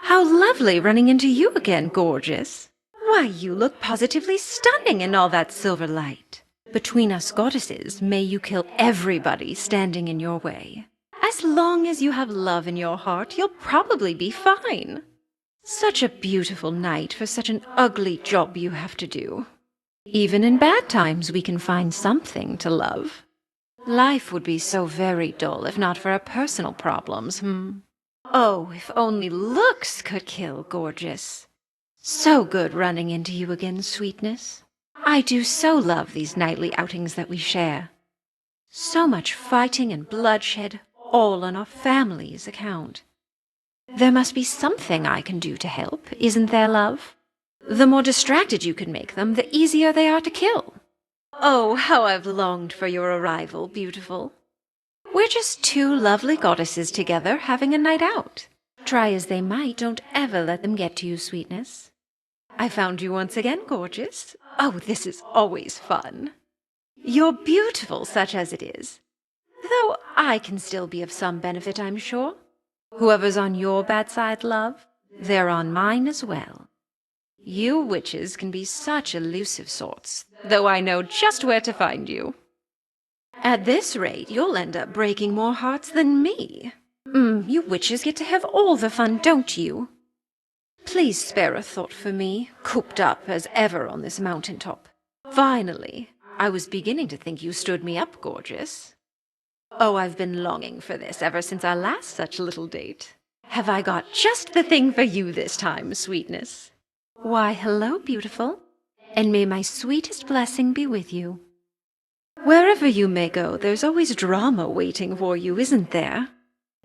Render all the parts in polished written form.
How lovely running into you again, gorgeous. Why, you look positively stunning in all that silver light. Between us goddesses, may you kill everybody standing in your way. As long as you have love in your heart, you'll probably be fine. Such a beautiful night for such an ugly job you have to do. Even in bad times, we can find something to love. Life would be so very dull if not for our personal problems, Oh, if only looks could kill, gorgeous. So good running into you again, sweetness. I do so love these nightly outings that we share. So much fighting and bloodshed, all on our family's account. There must be something I can do to help, isn't there, love? The more distracted you can make them, the easier they are to kill. Oh, how I've longed for your arrival, beautiful. We're just two lovely goddesses together having a night out. Try as they might, don't ever let them get to you, sweetness. I found you once again, gorgeous. Oh, this is always fun. You're beautiful, such as it is. Though I can still be of some benefit, I'm sure. Whoever's on your bad side, love, they're on mine as well. You witches can be such elusive sorts, though I know just where to find you. At this rate, you'll end up breaking more hearts than me. You witches get to have all the fun, don't you? Please spare a thought for me, cooped up as ever on this mountain-top. Finally, I was beginning to think you stood me up, gorgeous. Oh, I've been longing for this ever since our last such little date. Have I got just the thing for you this time, sweetness? Why, hello, beautiful, and may my sweetest blessing be with you. Wherever you may go, there's always drama waiting for you, isn't there?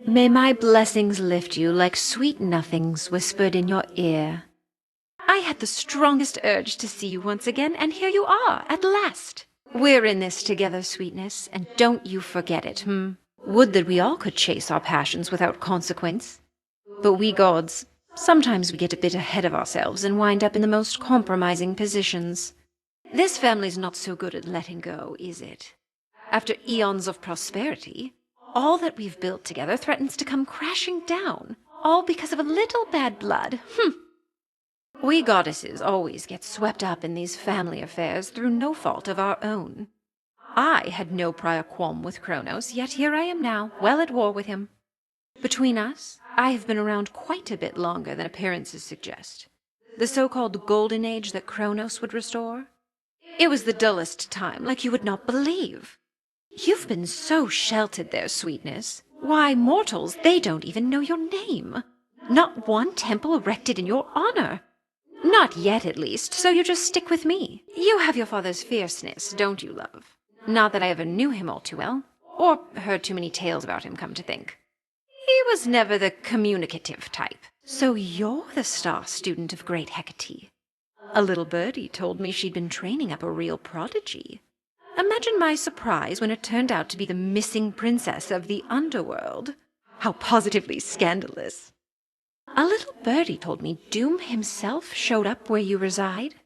May my blessings lift you like sweet nothings whispered in your ear. I had the strongest urge to see you once again, and here you are, at last. We're in this together, sweetness, and don't you forget it, Would that we all could chase our passions without consequence. But we gods, sometimes we get a bit ahead of ourselves and wind up in the most compromising positions. This family's not so good at letting go, is it? After eons of prosperity, all that we've built together threatens to come crashing down, all because of a little bad blood. We goddesses always get swept up in these family affairs through no fault of our own. I had no prior qualm with Kronos, yet here I am now, well at war with him. Between us, I have been around quite a bit longer than appearances suggest. The so-called golden age that Kronos would restore? It was the dullest time, like you would not believe. You've been so sheltered there, sweetness. Why, mortals, they don't even know your name. Not one temple erected in your honor. Not yet, at least, so you just stick with me. You have your father's fierceness, don't you, love? Not that I ever knew him all too well, or heard too many tales about him, come to think. He was never the communicative type. So you're the star student of great Hecate. A little birdie told me she'd been training up a real prodigy. Imagine my surprise when it turned out to be the missing princess of the underworld. How positively scandalous. A little birdie told me Doom himself showed up where you reside.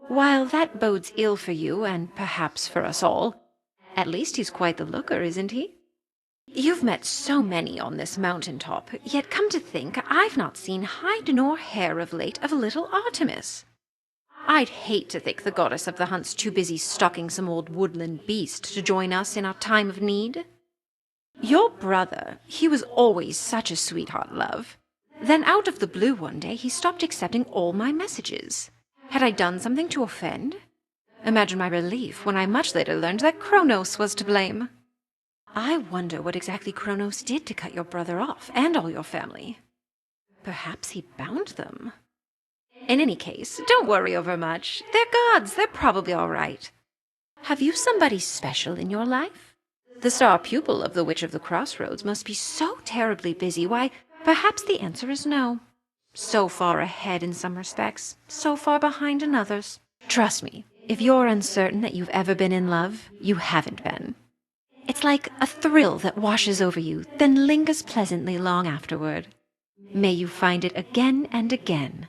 While that bodes ill for you, and perhaps for us all, at least he's quite the looker, isn't he? You've met so many on this mountain-top, yet come to think, I've not seen hide nor hair of late of little Artemis. I'd hate to think the goddess of the hunt's too busy stalking some old woodland beast to join us in our time of need. Your brother, he was always such a sweetheart, love. Then out of the blue one day he stopped accepting all my messages. Had I done something to offend? Imagine my relief when I much later learned that Kronos was to blame. I wonder what exactly Kronos did to cut your brother off, and all your family. Perhaps he bound them. In any case, don't worry over much. They're gods, they're probably all right. Have you somebody special in your life? The star pupil of the Witch of the Crossroads must be so terribly busy, why, perhaps the answer is no. So far ahead in some respects, so far behind in others. Trust me, if you're uncertain that you've ever been in love, you haven't been. It's like a thrill that washes over you, then lingers pleasantly long afterward. May you find it again and again.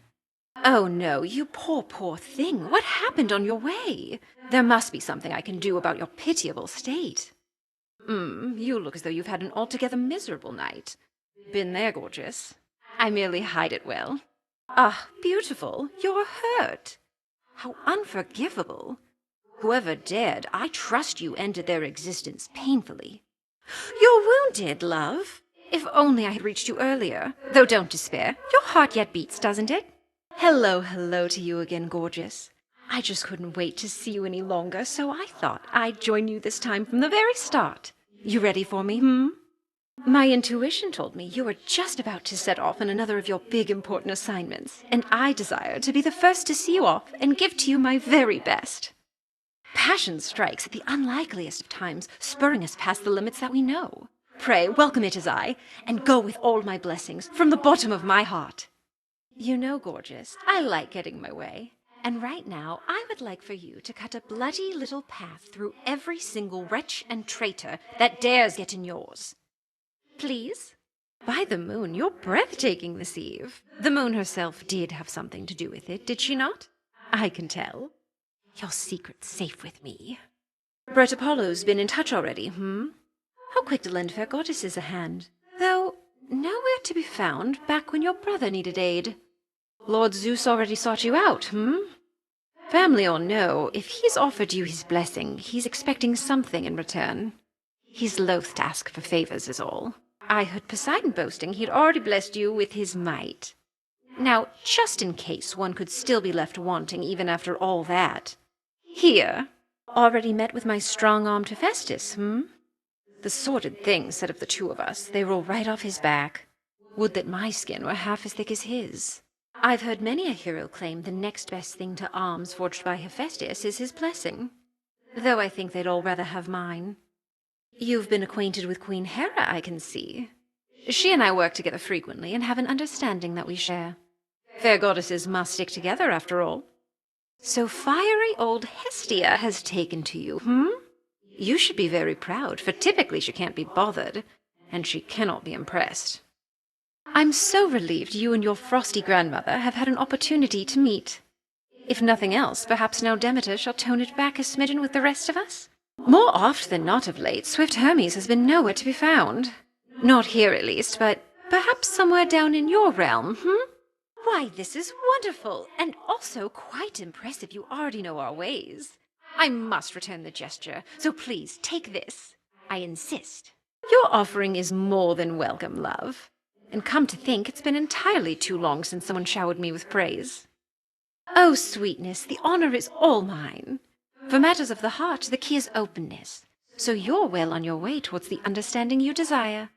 Oh no, you poor, poor thing. What happened on your way? There must be something I can do about your pitiable state. You look as though you've had an altogether miserable night. Been there, gorgeous. I merely hide it well. Ah, beautiful, you're hurt. How unforgivable. Whoever dared, I trust you, ended their existence painfully. You're wounded, love. If only I had reached you earlier. Though don't despair, your heart yet beats, doesn't it? Hello, hello to you again, gorgeous. I just couldn't wait to see you any longer, so I thought I'd join you this time from the very start. You ready for me, My intuition told me you were just about to set off on another of your big important assignments, and I desire to be the first to see you off and give to you my very best. Passion strikes at the unlikeliest of times, spurring us past the limits that we know. Pray, welcome it as I, and go with all my blessings from the bottom of my heart. You know, gorgeous, I like getting my way. And right now, I would like for you to cut a bloody little path through every single wretch and traitor that dares get in yours. Please? By the moon, you're breathtaking this eve. The moon herself did have something to do with it, did she not? I can tell. Your secret's safe with me. Brett Apollo's been in touch already, How quick to lend fair goddesses a hand. Though nowhere to be found back when your brother needed aid. Lord Zeus already sought you out, Family or no, if he's offered you his blessing, he's expecting something in return. He's loath to ask for favors is all. I heard Poseidon boasting he'd already blessed you with his might. Now, just in case one could still be left wanting even after all that. Here, already met with my strong-armed Hephaestus, The sordid things said of the two of us, they roll right off his back. Would that my skin were half as thick as his. I've heard many a hero claim the next best thing to arms forged by Hephaestus is his blessing, though I think they'd all rather have mine. You've been acquainted with Queen Hera, I can see. She and I work together frequently and have an understanding that we share. Fair goddesses must stick together, after all. So fiery old Hestia has taken to you, You should be very proud, for typically she can't be bothered, and she cannot be impressed. I'm so relieved you and your frosty grandmother have had an opportunity to meet. If nothing else, perhaps now Demeter shall tone it back a smidgen with the rest of us? More oft than not of late, swift Hermes has been nowhere to be found. Not here, at least, but perhaps somewhere down in your realm, Why, this is wonderful, and also quite impressive you already know our ways. I must return the gesture, so please take this. I insist. Your offering is more than welcome, love. And come to think, it's been entirely too long since someone showered me with praise. Oh, sweetness, the honor is all mine. For matters of the heart, the key is openness. So you're well on your way towards the understanding you desire.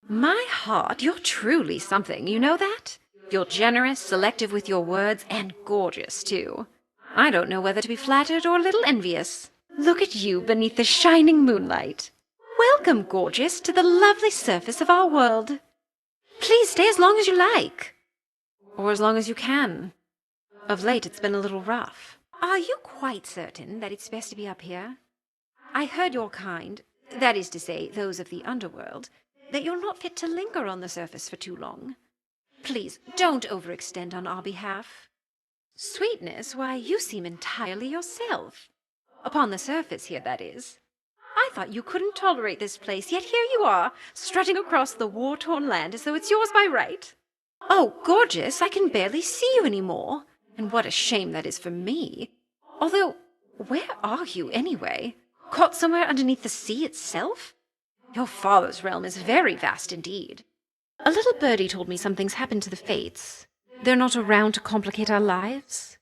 My heart, you're truly something, you know that? You're generous, selective with your words, and gorgeous, too. I don't know whether to be flattered or a little envious. Look at you beneath the shining moonlight. Welcome, gorgeous, to the lovely surface of our world. Please stay as long as you like. Or as long as you can. Of late, it's been a little rough. Are you quite certain that it's best to be up here? I heard your kind, that is to say, those of the underworld, that you're not fit to linger on the surface for too long. Please, don't overextend on our behalf. Sweetness, why, you seem entirely yourself. Upon the surface here, that is. I thought you couldn't tolerate this place, yet here you are, strutting across the war-torn land as though it's yours by right. Oh, gorgeous, I can barely see you anymore. And what a shame that is for me. Although, where are you, anyway? Caught somewhere underneath the sea itself? Your father's realm is very vast indeed. A little birdie told me something's happened to the fates. They're not around to complicate our lives.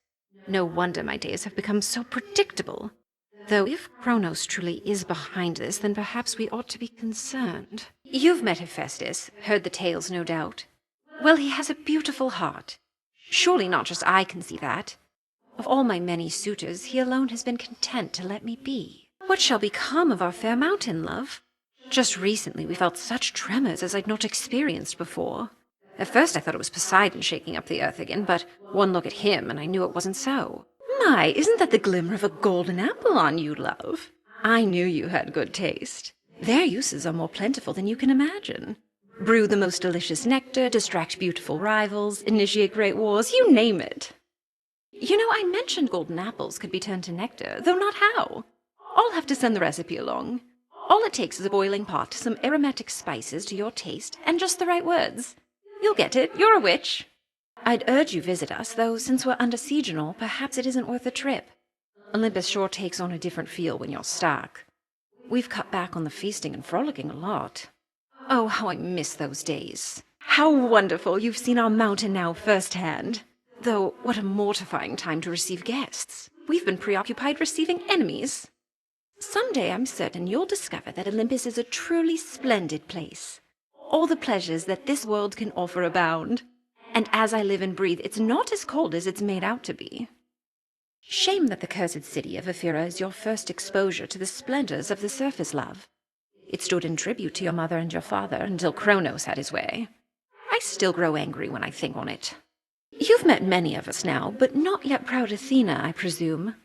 No wonder my days have become so predictable. Though if Kronos truly is behind this, then perhaps we ought to be concerned. You've met Hephaestus, heard the tales, no doubt. Well, he has a beautiful heart. Surely not just I can see that. Of all my many suitors, he alone has been content to let me be. What shall become of our fair mountain, love? Just recently we felt such tremors as I'd not experienced before. At first I thought it was Poseidon shaking up the earth again, but one look at him and I knew it wasn't so. My, isn't that the glimmer of a golden apple on you, love? I knew you had good taste. Their uses are more plentiful than you can imagine. Brew the most delicious nectar, distract beautiful rivals, initiate great wars, you name it. You know, I mentioned golden apples could be turned to nectar, though not how. I'll have to send the recipe along. All it takes is a boiling pot, some aromatic spices to your taste, and just the right words. You'll get it. You're a witch. I'd urge you visit us, though since we're under siege and all, perhaps it isn't worth the trip. Olympus sure takes on a different feel when you're stark. We've cut back on the feasting and frolicking a lot. Oh, how I miss those days. How wonderful you've seen our mountain now firsthand. Though, what a mortifying time to receive guests. We've been preoccupied receiving enemies. Someday I'm certain you'll discover that Olympus is a truly splendid place. All the pleasures that this world can offer abound. And as I live and breathe, it's not as cold as it's made out to be. Shame that the cursed city of Ephyra is your first exposure to the splendors of the surface, love. It stood in tribute to your mother and your father until Kronos had his way. I still grow angry when I think on it. You've met many of us now, but not yet proud Athena, I presume.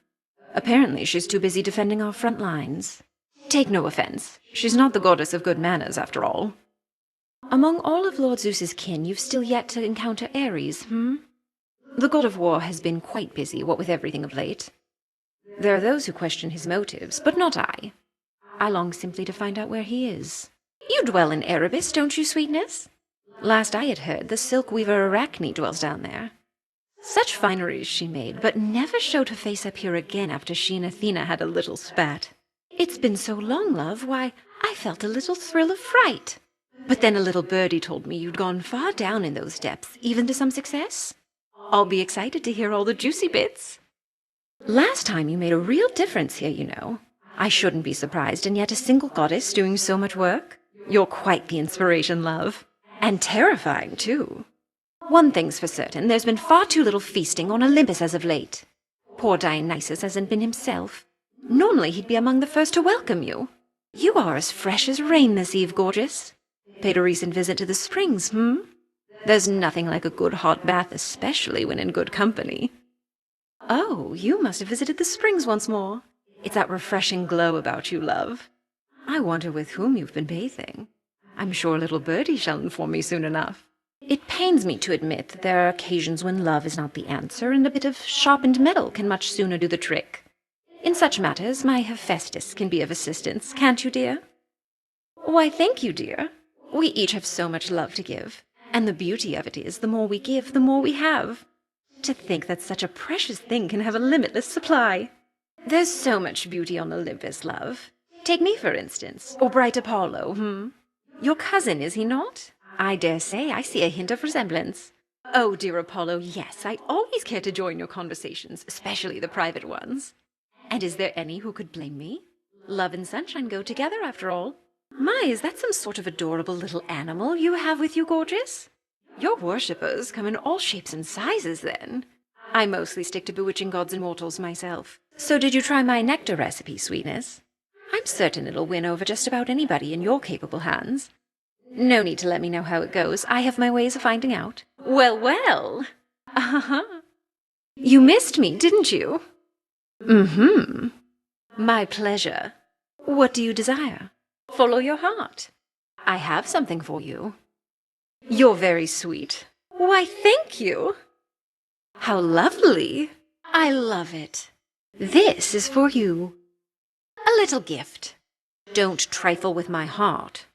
Apparently she's too busy defending our front lines. Take no offense. She's not the goddess of good manners, after all. Among all of Lord Zeus's kin, you've still yet to encounter Ares, The god of war has been quite busy, what with everything of late. There are those who question his motives, but not I. I long simply to find out where he is. You dwell in Erebus, don't you, sweetness? Last I had heard, the silk weaver Arachne dwells down there. Such fineries she made, but never showed her face up here again after she and Athena had a little spat. It's been so long, love, why, I felt a little thrill of fright. But then a little birdie told me you'd gone far down in those depths, even to some success. I'll be excited to hear all the juicy bits. Last time you made a real difference here, you know. I shouldn't be surprised, and yet a single goddess doing so much work. You're quite the inspiration, love. And terrifying, too. One thing's for certain, there's been far too little feasting on Olympus as of late. Poor Dionysus hasn't been himself. Normally he'd be among the first to welcome you. You are as fresh as rain this eve, gorgeous. Paid a recent visit to the springs, There's nothing like a good hot bath, especially when in good company. Oh, you must have visited the springs once more. It's that refreshing glow about you, love. I wonder with whom you've been bathing. I'm sure little birdie shall inform me soon enough. It pains me to admit that there are occasions when love is not the answer, and a bit of sharpened metal can much sooner do the trick. In such matters, my Hephaestus can be of assistance, can't you, dear? Why, thank you, dear. We each have so much love to give, and the beauty of it is the more we give, the more we have. To think that such a precious thing can have a limitless supply. There's so much beauty on Olympus, love. Take me, for instance, or bright Apollo, Your cousin, is he not? I dare say I see a hint of resemblance. Oh, dear Apollo, yes, I always care to join your conversations, especially the private ones. And is there any who could blame me? Love and sunshine go together, after all. My, is that some sort of adorable little animal you have with you, gorgeous? Your worshippers come in all shapes and sizes, then. I mostly stick to bewitching gods and mortals myself. So did you try my nectar recipe, sweetness? I'm certain it'll win over just about anybody in your capable hands. No need to let me know how it goes. I have my ways of finding out. Well, well. You missed me, didn't you? My pleasure. What do you desire? Follow your heart. I have something for you. You're very sweet. Why, thank you. How lovely. I love it. This is for you. A little gift. Don't trifle with my heart.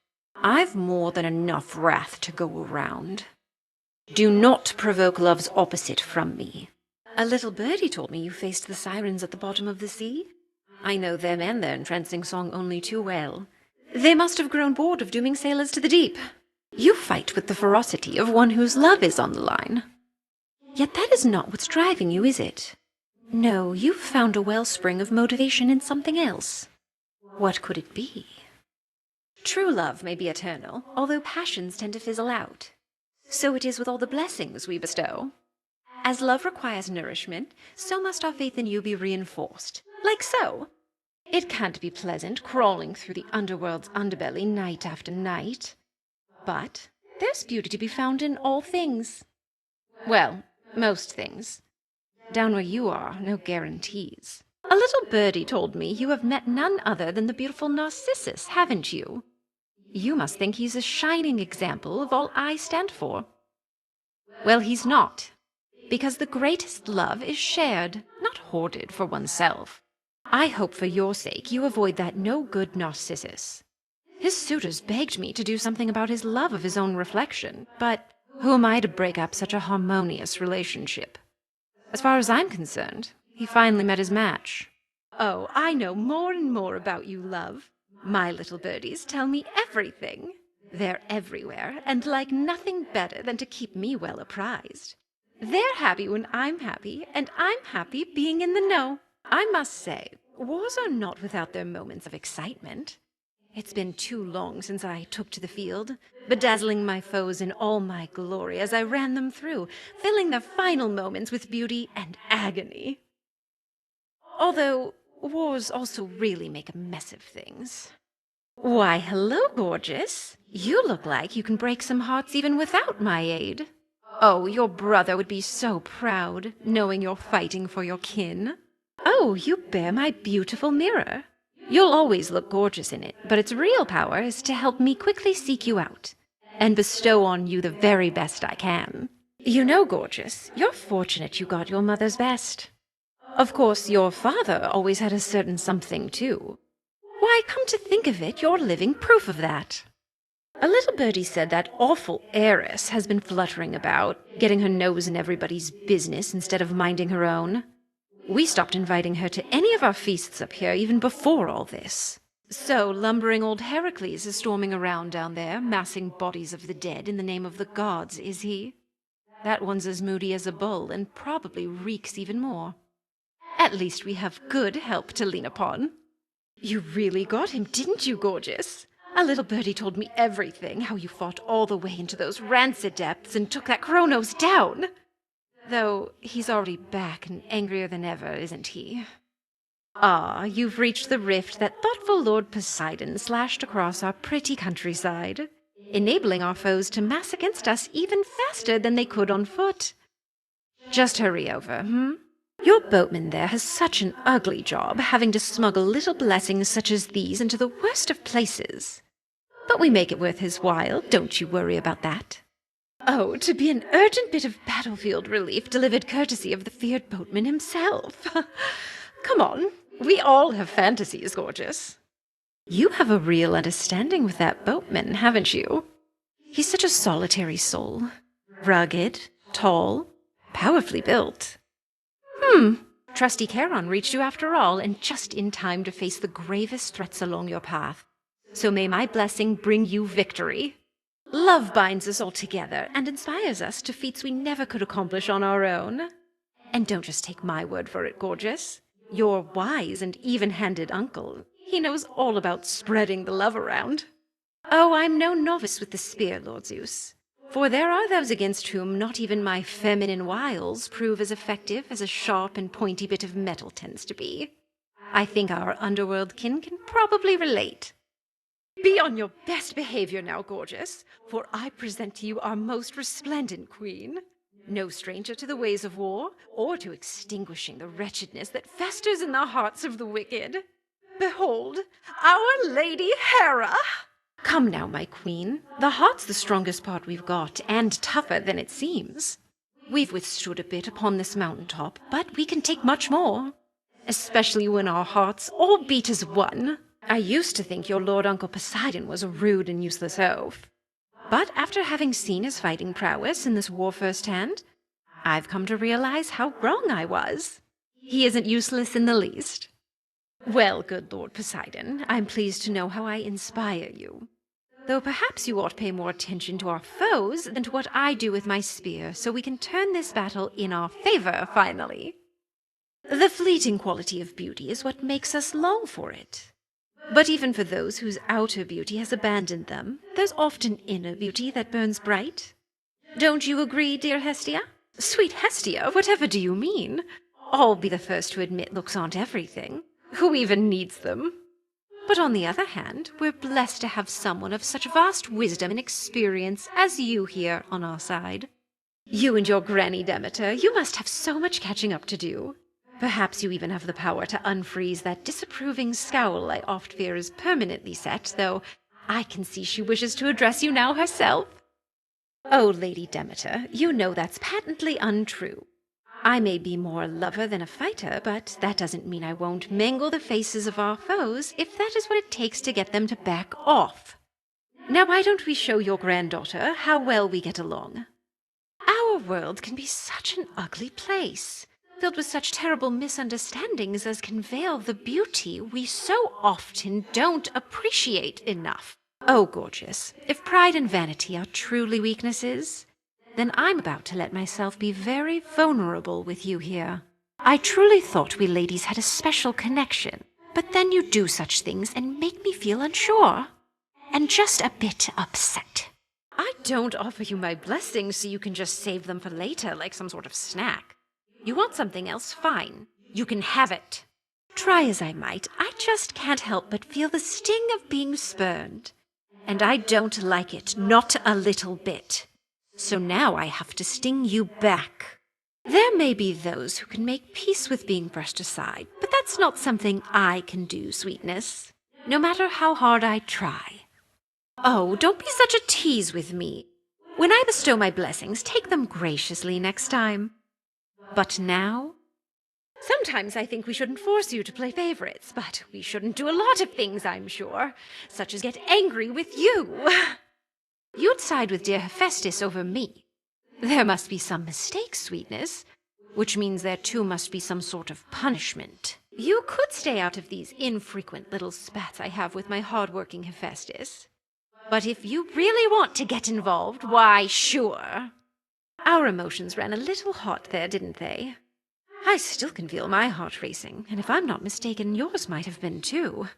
I've more than enough wrath to go around. Do not provoke love's opposite from me. A little birdie told me you faced the sirens at the bottom of the sea. I know them and their entrancing song only too well. They must have grown bored of dooming sailors to the deep. You fight with the ferocity of one whose love is on the line. Yet that is not what's driving you, is it? No, you've found a wellspring of motivation in something else. What could it be? True love may be eternal, although passions tend to fizzle out. So it is with all the blessings we bestow. As love requires nourishment, so must our faith in you be reinforced. Like so. It can't be pleasant crawling through the underworld's underbelly night after night. But there's beauty to be found in all things. Well, most things. Down where you are, no guarantees. A little birdie told me you have met none other than the beautiful Narcissus, haven't you? You must think he's a shining example of all I stand for. Well, he's not, because the greatest love is shared, not hoarded for oneself. I hope for your sake you avoid that no-good Narcissus. His suitors begged me to do something about his love of his own reflection, but Who am I to break up such a harmonious relationship? As far as I'm concerned, he finally met his match. Oh, I know more and more about you, love. My little birdies tell me everything. They're everywhere, and like nothing better than to keep me well apprised. They're happy when I'm happy, and I'm happy being in the know. I must say, wars are not without their moments of excitement. It's been too long since I took to the field, bedazzling my foes in all my glory as I ran them through, filling their final moments with beauty and agony. Although wars also really make a mess of things. Why, hello, gorgeous. You look like you can break some hearts even without my aid. Oh, your brother would be so proud, knowing you're fighting for your kin. Oh, you bear my beautiful mirror. You'll always look gorgeous in it, but its real power is to help me quickly seek you out, and bestow on you the very best I can. You know, gorgeous, you're fortunate you got your mother's best. Of course, your father always had a certain something, too. Why, come to think of it, you're living proof of that. A little birdie said that awful heiress has been fluttering about, getting her nose in everybody's business instead of minding her own. We stopped inviting her to any of our feasts up here even before all this. So lumbering old Heracles is storming around down there, massing bodies of the dead in the name of the gods, is he? That one's as moody as a bull, and probably reeks even more. At least we have good help to lean upon. You really got him, didn't you, gorgeous? A little birdie told me everything, how you fought all the way into those rancid depths and took that Kronos down. Though he's already back and angrier than ever, isn't he? Ah, you've reached the rift that thoughtful Lord Poseidon slashed across our pretty countryside, enabling our foes to mass against us even faster than they could on foot. Just hurry over, Your boatman there has such an ugly job, having to smuggle little blessings such as these into the worst of places. But we make it worth his while, don't you worry about that. Oh, to be an urgent bit of battlefield relief delivered courtesy of the feared boatman himself. Come on, we all have fantasies, gorgeous. You have a real understanding with that boatman, haven't you? He's such a solitary soul. Rugged, tall, powerfully built. Trusty Charon reached you after all, and just in time to face the gravest threats along your path. So may my blessing bring you victory. Love binds us all together and inspires us to feats we never could accomplish on our own. And don't just take my word for it, gorgeous. Your wise and even-handed uncle, he knows all about spreading the love around. Oh, I'm no novice with the spear, Lord Zeus. For there are those against whom not even my feminine wiles prove as effective as a sharp and pointy bit of metal tends to be. I think our underworld kin can probably relate. Be on your best behavior now, gorgeous, for I present to you our most resplendent queen. No stranger to the ways of war, or to extinguishing the wretchedness that festers in the hearts of the wicked. Behold, our Lady Hera! Come now, my queen. The heart's the strongest part we've got, and tougher than it seems. We've withstood a bit upon this mountaintop, but we can take much more. Especially when our hearts all beat as one. I used to think your Lord Uncle Poseidon was a rude and useless oaf. But after having seen his fighting prowess in this war firsthand, I've come to realize how wrong I was. He isn't useless in the least. Well, good Lord Poseidon, I'm pleased to know how I inspire you. Though perhaps you ought to pay more attention to our foes than to what I do with my spear, so we can turn this battle in our favor, finally. The fleeting quality of beauty is what makes us long for it. But even for those whose outer beauty has abandoned them, there's often inner beauty that burns bright. Don't you agree, dear Hestia? Sweet Hestia, whatever do you mean? I'll be the first to admit looks aren't everything. Who even needs them? But on the other hand, we're blessed to have someone of such vast wisdom and experience as you here on our side. You and your Granny Demeter, you must have so much catching up to do. Perhaps you even have the power to unfreeze that disapproving scowl I oft fear is permanently set, though I can see she wishes to address you now herself. Oh, Lady Demeter, you know that's patently untrue. I may be more a lover than a fighter, but that doesn't mean I won't mangle the faces of our foes if that is what it takes to get them to back off. Now why don't we show your granddaughter how well we get along? world can be such an ugly place, filled with such terrible misunderstandings as can veil the beauty we so often don't appreciate enough. Oh, gorgeous, if pride and vanity are truly weaknesses, then I'm about to let myself be very vulnerable with you here. I truly thought we ladies had a special connection, but then you do such things and make me feel unsure, and just a bit upset. I don't offer you my blessings so you can just save them for later like some sort of snack. You want something else? Fine. You can have it. Try as I might, I just can't help but feel the sting of being spurned. And I don't like it, not a little bit. So now I have to sting you back. There may be those who can make peace with being brushed aside, but that's not something I can do, sweetness, no matter how hard I try. Oh, don't be such a tease with me. When I bestow my blessings, take them graciously next time. But now? Sometimes I think we shouldn't force you to play favorites, but we shouldn't do a lot of things, I'm sure, such as get angry with you. You'd side with dear Hephaestus over me. There must be some mistake, sweetness, which means there too must be some sort of punishment. You could stay out of these infrequent little spats I have with my hard-working Hephaestus. But if you really want to get involved, why, sure. Our emotions ran a little hot there, didn't they? I still can feel my heart racing, and if I'm not mistaken, yours might have been too.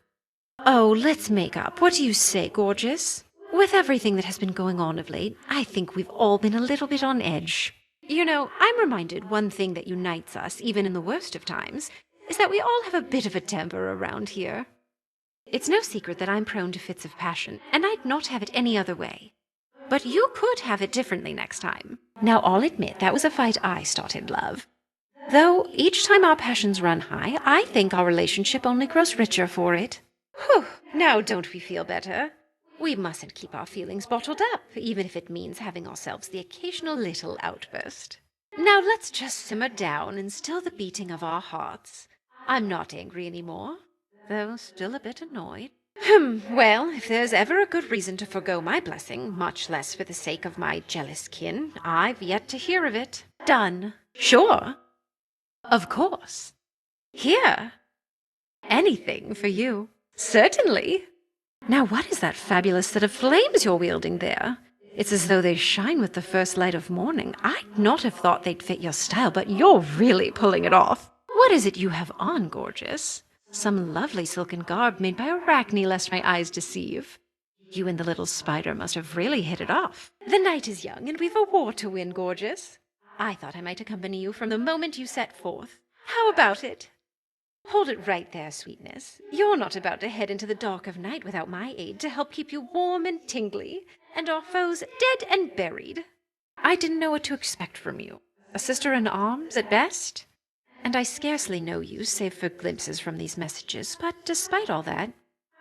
Oh, let's make up. What do you say, gorgeous? With everything that has been going on of late, I think we've all been a little bit on edge. You know, I'm reminded one thing that unites us, even in the worst of times, is that we all have a bit of a temper around here. It's no secret that I'm prone to fits of passion, and I'd not have it any other way. But you could have it differently next time. Now, I'll admit that was a fight I started, love. Though each time our passions run high, I think our relationship only grows richer for it. Whew, now don't we feel better? We mustn't keep our feelings bottled up, even if it means having ourselves the occasional little outburst. Now let's just simmer down and still the beating of our hearts. I'm not angry anymore, though still a bit annoyed. Well, if there's ever a good reason to forgo my blessing, much less for the sake of my jealous kin, I've yet to hear of it. Done. Sure. Of course. Here. Anything for you. Certainly. Now what is that fabulous set of flames you're wielding there? It's as though they shine with the first light of morning. I'd not have thought they'd fit your style, but you're really pulling it off. What is it you have on, gorgeous? Some lovely silken garb made by Arachne, lest my eyes deceive. You and the little spider must have really hit it off. The night is young, and we've a war to win, gorgeous. I thought I might accompany you from the moment you set forth. How about it? Hold it right there, sweetness. You're not about to head into the dark of night without my aid to help keep you warm and tingly, and our foes dead and buried. I didn't know what to expect from you. A sister in arms, at best? And I scarcely know you, save for glimpses from these messages, but despite all that,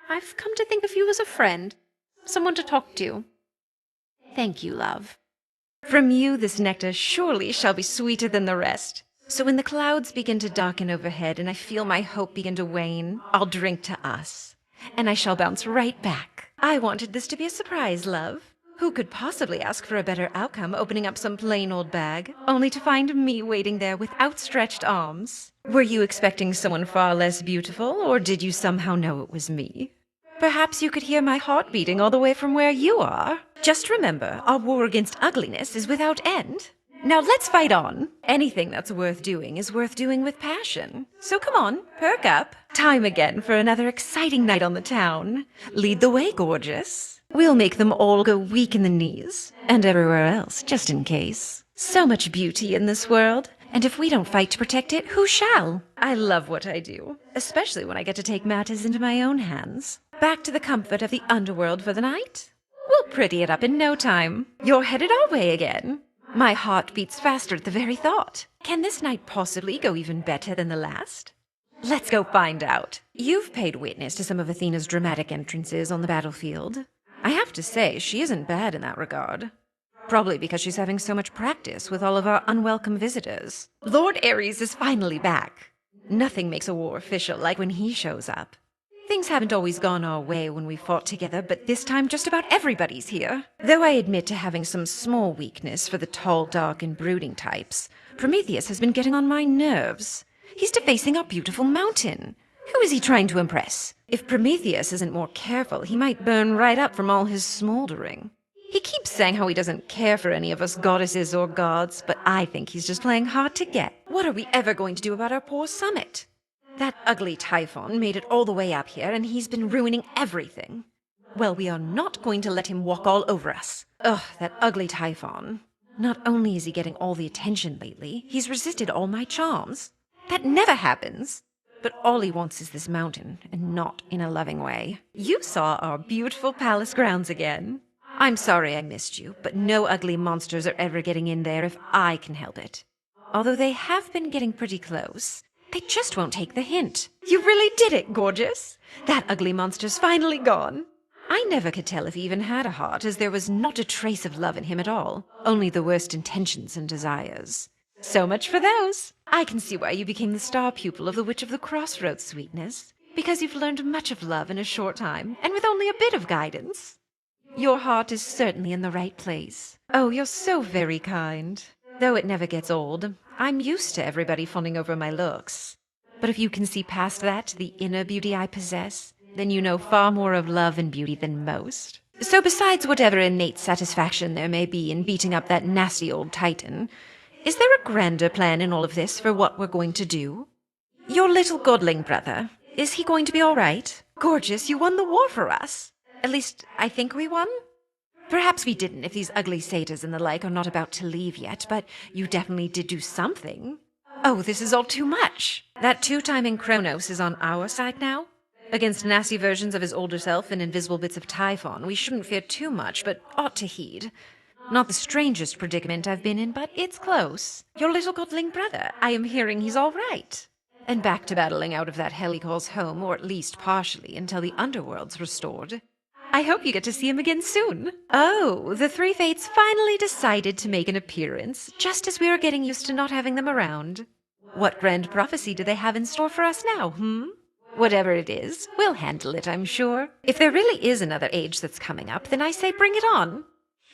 I've come to think of you as a friend, someone to talk to. Thank you, love. From you this nectar surely shall be sweeter than the rest. So when the clouds begin to darken overhead and I feel my hope begin to wane, I'll drink to us, and I shall bounce right back. I wanted this to be a surprise, love. Who could possibly ask for a better outcome opening up some plain old bag, only to find me waiting there with outstretched arms? Were you expecting someone far less beautiful, or did you somehow know it was me? Perhaps you could hear my heart beating all the way from where you are. Just remember, our war against ugliness is without end. Now let's fight on. Anything that's worth doing is worth doing with passion. So come on, perk up. Time again for another exciting night on the town. Lead the way, gorgeous. We'll make them all go weak in the knees, and everywhere else, just in case. So much beauty in this world, and if we don't fight to protect it, who shall? I love what I do, especially when I get to take matters into my own hands. Back to the comfort of the underworld for the night? We'll pretty it up in no time. You're headed our way again. My heart beats faster at the very thought. Can this night possibly go even better than the last? Let's go find out. You've paid witness to some of Athena's dramatic entrances on the battlefield. I have to say, she isn't bad in that regard. Probably because she's having so much practice with all of our unwelcome visitors. Lord Ares is finally back. Nothing makes a war official like when he shows up. Things haven't always gone our way when we fought together, but this time just about everybody's here. Though I admit to having some small weakness for the tall, dark, and brooding types, Prometheus has been getting on my nerves. He's defacing our beautiful mountain. Who is he trying to impress? If Prometheus isn't more careful, he might burn right up from all his smoldering. He keeps saying how he doesn't care for any of us goddesses or gods, but I think he's just playing hard to get. What are we ever going to do about our poor summit? That ugly Typhon made it all the way up here, and he's been ruining everything. Well, we are not going to let him walk all over us. Ugh, that ugly Typhon. Not only is he getting all the attention lately, he's resisted all my charms. That never happens. But all he wants is this mountain, and not in a loving way. You saw our beautiful palace grounds again. I'm sorry I missed you, but no ugly monsters are ever getting in there if I can help it. Although they have been getting pretty close. They just won't take the hint. You really did it, gorgeous. That ugly monster's finally gone. I never could tell if he even had a heart, as there was not a trace of love in him at all. Only the worst intentions and desires. So much for those. I can see why you became the star pupil of the Witch of the Crossroads, Sweetness. Because you've learned much of love in a short time, and with only a bit of guidance. Your heart is certainly in the right place. Oh, you're so very kind. Though it never gets old, I'm used to everybody fawning over my looks. But if you can see past that to the inner beauty I possess, then you know far more of love and beauty than most. So besides whatever innate satisfaction there may be in beating up that nasty old Titan, is there a grander plan in all of this for what we're going to do? Your little godling brother, is he going to be all right? Gorgeous, you won the war for us. At least, I think we won. Perhaps we didn't if these ugly satyrs and the like are not about to leave yet, but you definitely did do something. Oh, this is all too much. That two-timing Kronos is on our side now? Against nasty versions of his older self and invisible bits of Typhon, we shouldn't fear too much, but ought to heed. Not the strangest predicament I've been in, but it's close. Your little godling brother, I am hearing he's all right. And back to battling out of that hell he calls home, or at least partially, until the underworld's restored. I hope you get to see him again soon. Oh, the three fates finally decided to make an appearance, just as we were getting used to not having them around. What grand prophecy do they have in store for us now, Whatever it is, we'll handle it, I'm sure. If there really is another age that's coming up, then I say bring it on.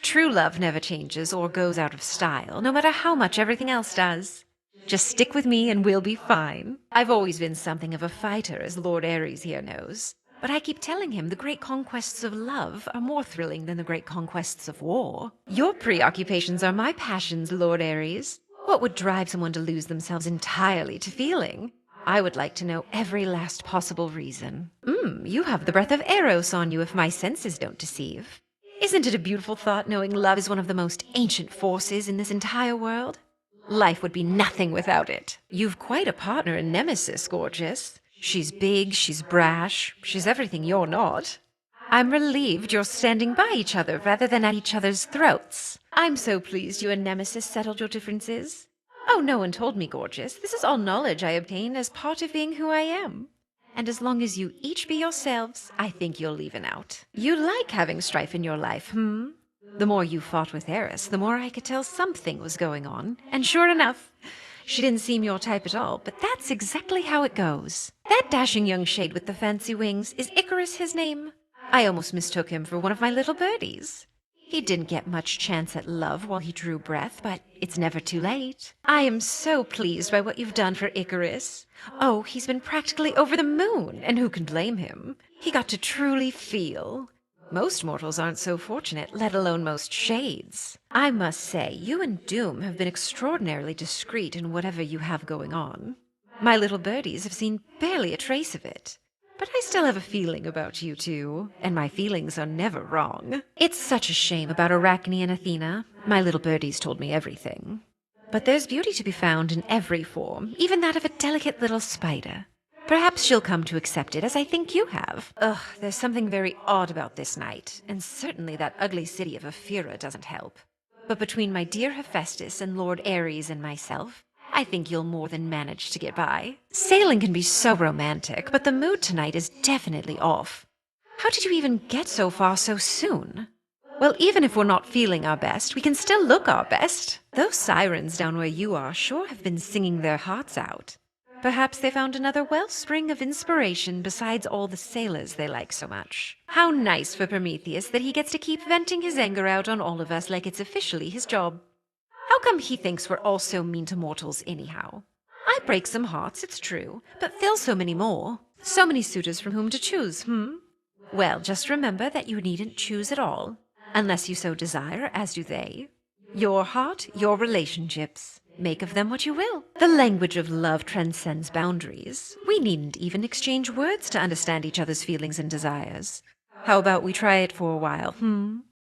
True love never changes or goes out of style, no matter how much everything else does. Just stick with me and we'll be fine. I've always been something of a fighter, as Lord Ares here knows. But I keep telling him the great conquests of love are more thrilling than the great conquests of war. Your preoccupations are my passions, Lord Ares. What would drive someone to lose themselves entirely to feeling? I would like to know every last possible reason. You have the breath of Eros on you if my senses don't deceive. Isn't it a beautiful thought knowing love is one of the most ancient forces in this entire world? Life would be nothing without it. You've quite a partner in Nemesis, gorgeous. She's big, she's brash, she's everything you're not. I'm relieved you're standing by each other rather than at each other's throats. I'm so pleased you and Nemesis settled your differences. Oh, no one told me, gorgeous. This is all knowledge I obtain as part of being who I am. And as long as you each be yourselves, I think you'll even out. You like having strife in your life, The more you fought with Eris, the more I could tell something was going on. And sure enough, she didn't seem your type at all, but that's exactly how it goes. That dashing young shade with the fancy wings, is Icarus his name? I almost mistook him for one of my little birdies. He didn't get much chance at love while he drew breath, but it's never too late. I am so pleased by what you've done for Icarus. Oh, he's been practically over the moon, and who can blame him? He got to truly feel. Most mortals aren't so fortunate, let alone most shades. I must say, you and Doom have been extraordinarily discreet in whatever you have going on. My little birdies have seen barely a trace of it. But I still have a feeling about you two, and my feelings are never wrong. It's such a shame about Arachne and Athena. My little birdies told me everything. But there's beauty to be found in every form, even that of a delicate little spider. Perhaps she'll come to accept it, as I think you have. Ugh, there's something very odd about this night, and certainly that ugly city of Ephyra doesn't help. But between my dear Hephaestus and Lord Ares and myself, I think you'll more than manage to get by. Sailing can be so romantic, but the mood tonight is definitely off. How did you even get so far so soon? Well, even if we're not feeling our best, we can still look our best. Those sirens down where you are sure have been singing their hearts out. Perhaps they found another wellspring of inspiration besides all the sailors they like so much. How nice for Prometheus that he gets to keep venting his anger out on all of us like it's officially his job. How come he thinks we're all so mean to mortals anyhow? I break some hearts, it's true, but fill so many more. So many suitors from whom to choose, Well, just remember that you needn't choose at all, unless you so desire, as do they. Your heart, your relationships. Make of them what you will. The language of love transcends boundaries. We needn't even exchange words to understand each other's feelings and desires. How about we try it for a while,